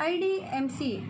IDMC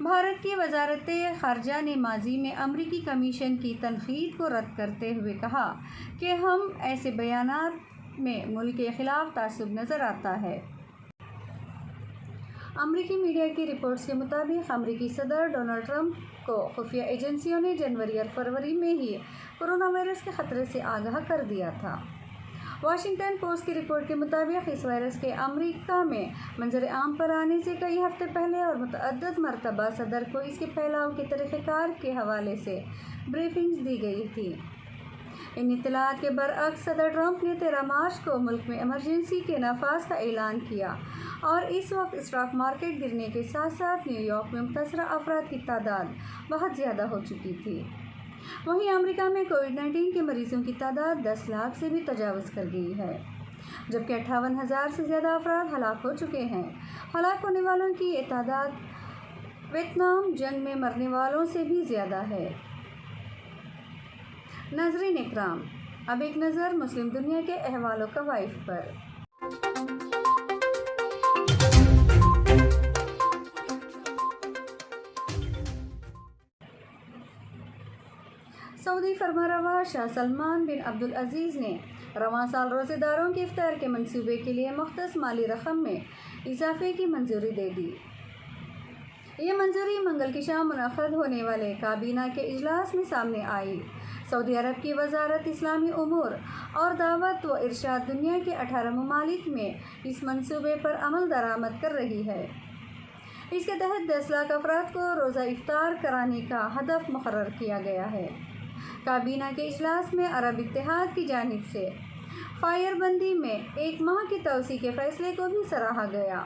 Bharat کی وزارت خارجہ نے ماضی میں امریکی کمیشن کی تنقید کو رد کرتے ہوئے کہا کہ ہم ایسے بیانات میں ملک کے خلاف تعصب نظر آتا ہے۔ امریکی میڈیا کی رپورٹس کے مطابق امریکی صدر ڈونلڈ ٹرمپ کو خفیہ ایجنسیوں نے جنوری اور فروری میں ہی کورونا وائرس کے خطرے سے آگاہ کر دیا تھا۔ واشنگٹن پوسٹ کی رپورٹ کے مطابق اس وائرس کے امریکہ میں منظر عام پر آنے سے کئی ہفتے پہلے اور متعدد مرتبہ صدر کو اس کے پھیلاؤ کے طریقہ کار کے حوالے سے بریفنگز دی گئی تھی۔ ان اطلاعات کے برعکس صدر ٹرمپ نے 13 مارچ کو ملک میں ایمرجنسی کے نفاذ کا اعلان کیا اور اس وقت اسٹاک مارکیٹ گرنے کے ساتھ ساتھ نیو یارک میں متاثرہ افراد کی تعداد بہت زیادہ ہو چکی تھی۔ وہیں امریکہ میں کووڈ-19 کے مریضوں کی تعداد 10 لاکھ سے بھی تجاوز کر گئی ہے، جبکہ 58,000 سے زیادہ افراد ہلاک ہو چکے ہیں۔ ہلاک ہونے والوں کی یہ تعداد ویتنام جنگ میں مرنے والوں سے بھی زیادہ ہے۔ ناظرین اکرام، اب ایک نظر مسلم دنیا کے احوال و قوائف پر۔ سعودی فرمانروا شاہ سلمان بن عبدالعزیز نے رواں سال روزہ داروں کے افطار کے منصوبے کے لیے مختص مالی رقم میں اضافے کی منظوری دے دی۔ یہ منظوری منگل کی شام منعقد ہونے والے کابینہ کے اجلاس میں سامنے آئی۔ سعودی عرب کی وزارت اسلامی امور اور دعوت و ارشاد دنیا کے 18 ممالک میں اس منصوبے پر عمل درآمد کر رہی ہے۔ اس کے تحت 10 لاکھ افراد کو روزہ افطار کرانے کا ہدف مقرر کیا گیا ہے۔ کابینہ کے اجلاس میں عرب اتحاد کی جانب سے فائر بندی میں 1 ماہ کی توسیع کے فیصلے کو بھی سراہا گیا۔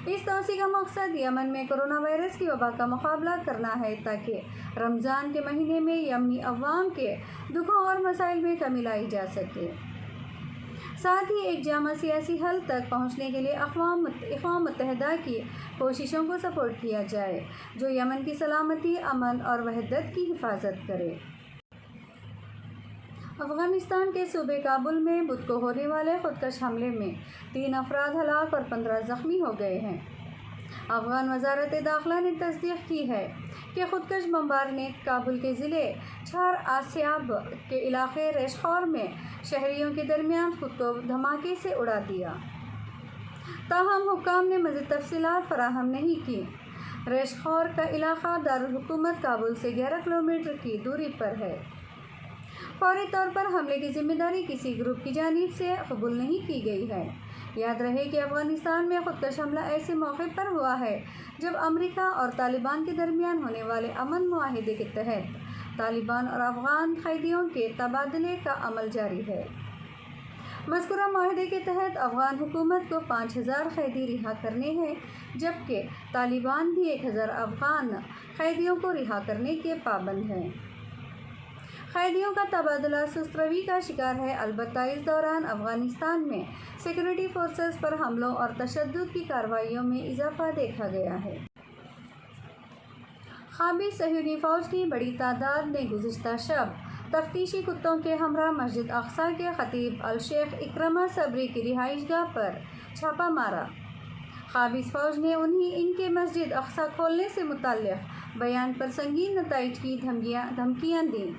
اس توسیع کا مقصد یمن میں کورونا وائرس کی وبا کا مقابلہ کرنا ہے تاکہ رمضان کے مہینے میں یمنی عوام کے دکھوں اور مسائل میں کمی لائی جا سکے، ساتھ ہی ایک جامع سیاسی حل تک پہنچنے کے لیے اقوام متحدہ کی کوششوں کو سپورٹ کیا جائے جو یمن کی سلامتی، امن اور وحدت کی حفاظت کرے۔ افغانستان کے صوبے کابل میں بدھ کو ہونے والے خودکش حملے میں 3 افراد ہلاک اور 15 زخمی ہو گئے ہیں۔ افغان وزارت داخلہ نے تصدیق کی ہے کہ خودکش بمبار نے کابل کے ضلع چھار آسیاب کے علاقے ریش خور میں شہریوں کے درمیان خود کو دھماکے سے اڑا دیا، تاہم حکام نے مزید تفصیلات فراہم نہیں کی۔ ریش خور کا علاقہ دارالحکومت کابل سے 11 کلومیٹر کی دوری پر ہے۔ فوری طور پر حملے کی ذمہ داری کسی گروپ کی جانب سے قبول نہیں کی گئی ہے۔ یاد رہے کہ افغانستان میں خودکش حملہ ایسے موقع پر ہوا ہے جب امریکہ اور طالبان کے درمیان ہونے والے امن معاہدے کے تحت طالبان اور افغان قیدیوں کے تبادلے کا عمل جاری ہے۔ مذکورہ معاہدے کے تحت افغان حکومت کو 5,000 قیدی رہا کرنے ہیں، جبکہ طالبان بھی 1,000 افغان قیدیوں کو رہا کرنے کے پابند ہیں۔ قیدیوں کا تبادلہ سست روی کا شکار ہے، البتہ اس دوران افغانستان میں سیکورٹی فورسز پر حملوں اور تشدد کی کارروائیوں میں اضافہ دیکھا گیا ہے۔ قابض صہیونی فوج کی بڑی تعداد نے گزشتہ شب تفتیشی کتوں کے ہمراہ مسجد اقصیٰ کے خطیب الشیخ اکرمہ صبری کی رہائش گاہ پر چھاپہ مارا۔ قابض فوج نے انہیں ان کے مسجد اقصیٰ کھولنے سے متعلق بیان پر سنگین نتائج کی دھمکیاں دیں۔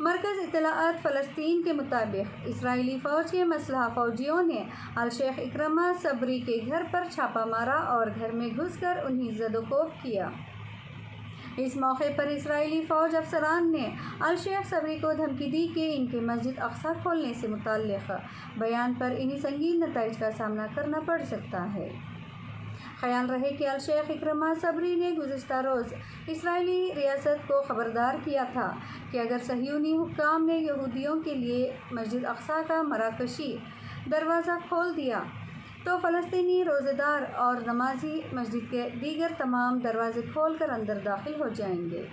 مرکز اطلاعات فلسطین کے مطابق اسرائیلی فوج کے مسلح فوجیوں نے الشیخ اکرمہ صبری کے گھر پر چھاپہ مارا اور گھر میں گھس کر انہیں زد و کوب کیا۔ اس موقع پر اسرائیلی فوج افسران نے الشیخ صبری کو دھمکی دی کہ ان کے مسجد اقصیٰ کھولنے سے متعلق بیان پر انہیں سنگین نتائج کا سامنا کرنا پڑ سکتا ہے۔ خیال رہے کہ الشیخ اکرمہ صبری نے گزشتہ روز اسرائیلی ریاست کو خبردار کیا تھا کہ اگر صہیونی حکام نے یہودیوں کے لیے مسجد اقصیٰ کا مراکشی دروازہ کھول دیا تو فلسطینی روزہ دار اور نمازی مسجد کے دیگر تمام دروازے کھول کر اندر داخل ہو جائیں گے۔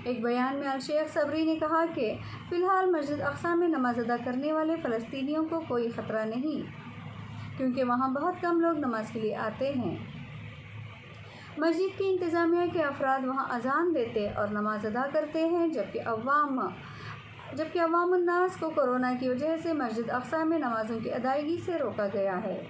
ایک بیان میں الشیخ صبری نے کہا کہ فی الحال مسجد اقصیٰ میں نماز ادا کرنے والے فلسطینیوں کو کوئی خطرہ نہیں، کیونکہ وہاں بہت کم لوگ نماز کے لیے آتے ہیں۔ مسجد کی انتظامیہ کے افراد وہاں اذان دیتے اور نماز ادا کرتے ہیں، جبکہ عوام الناس کو کورونا کی وجہ سے مسجد اقصیٰ میں نمازوں کی ادائیگی سے روکا گیا ہے۔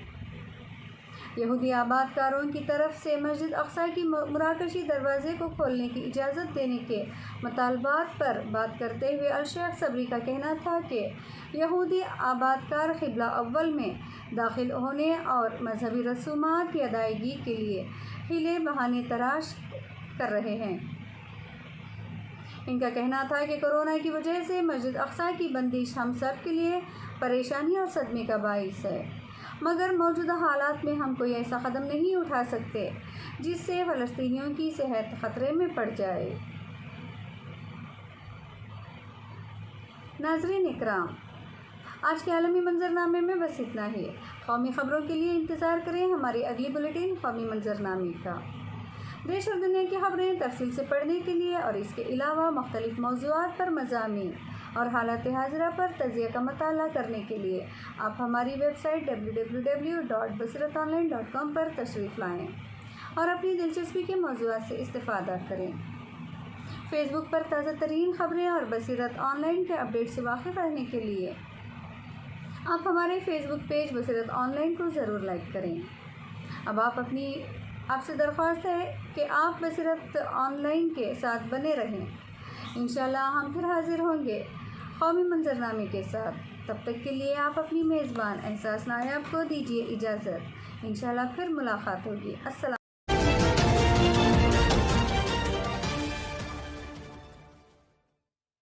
یہودی آباد کاروں کی طرف سے مسجد اقصیٰ کی مراکشی دروازے کو کھولنے کی اجازت دینے کے مطالبات پر بات کرتے ہوئے الشیخ صبری کا کہنا تھا کہ یہودی آباد کار قبلہ اول میں داخل ہونے اور مذہبی رسومات کی ادائیگی کے لیے ہیلے بہانے تراش کر رہے ہیں۔ ان کا کہنا تھا کہ کورونا کی وجہ سے مسجد اقصیٰ کی بندش ہم سب کے لیے پریشانی اور صدمے کا باعث ہے، مگر موجودہ حالات میں ہم کوئی ایسا قدم نہیں اٹھا سکتے جس سے فلسطینیوں کی صحت خطرے میں پڑ جائے۔ ناظرین اکرام، آج کے عالمی منظرنامے میں بس اتنا ہی۔ قومی خبروں کے لیے انتظار کریں ہماری اگلی بلیٹن قومی منظرنامے کا۔ دیش اور دنیا کی خبریں تفصیل سے پڑھنے کے لیے اور اس کے علاوہ مختلف موضوعات پر مضامین اور حالات حاضرہ پر تجزیہ کا مطالعہ کرنے کے لیے آپ ہماری ویب سائٹ www.basiratonline.com پر تشریف لائیں اور اپنی دلچسپی کے موضوعات سے استفادہ کریں۔ فیس بک پر تازہ ترین خبریں اور بصیرت آن لائن کے اپڈیٹ سے واقف رہنے کے لیے آپ ہمارے فیس بک پیج بصیرت آن لائن کو ضرور لائک کریں۔ اب آپ سے درخواست ہے کہ آپ بصیرت آن لائن کے ساتھ بنے رہیں۔ انشاءاللہ ہم پھر حاضر ہوں گے قومی منظرنامے کے ساتھ۔ تب تک کے لیے آپ اپنی میزبان احساس نایاب کو دیجیے اجازت۔ انشاءاللہ پھر ملاقات ہوگی۔ السلام۔